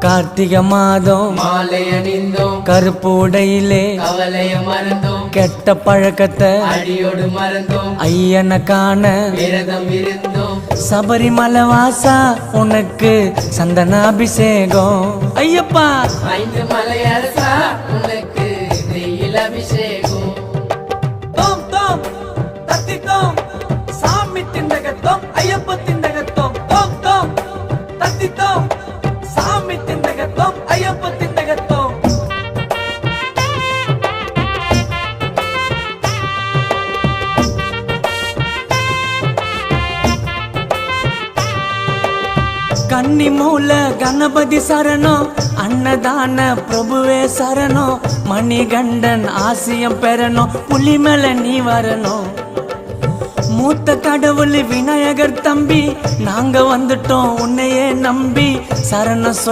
கார்த்திகை மாதம் மாலை அணிந்தோம், கருப்பு உடையிலே கவலைய மறந்தோம், கெட்ட பழக்கத்தை அடியோடு மறந்தோம், ஐயனை காண விரதம் இருந்தோம். சபரிமலை வாசா உனக்கு சந்தன அபிஷேகம் ஐயப்பா. 5 மலை அரசா உனக்கு நெய்யில் அபிஷேகம். தோம் தோம் தத்தித்தோம் சாமி திண்டகத்தோம் ஐயப்ப திண்டகத்தோம். தோம் தோம் தத்தித்தோம் சாமி திண்டகத்தோம் ஐயப்ப திண்டகத்தோம். கன்னி மூல கணபதி சரணம், அன்னதான பிரபுவே சரணம், மணிகண்டன் ஆசியம் பெறணும், புலி மேல நீ வரணும். மூத்த கடவுள் விநாயகர் தம்பி, நாங்க வந்துட்டோம் உன்னையே நம்பி, சரணம் சொல்லி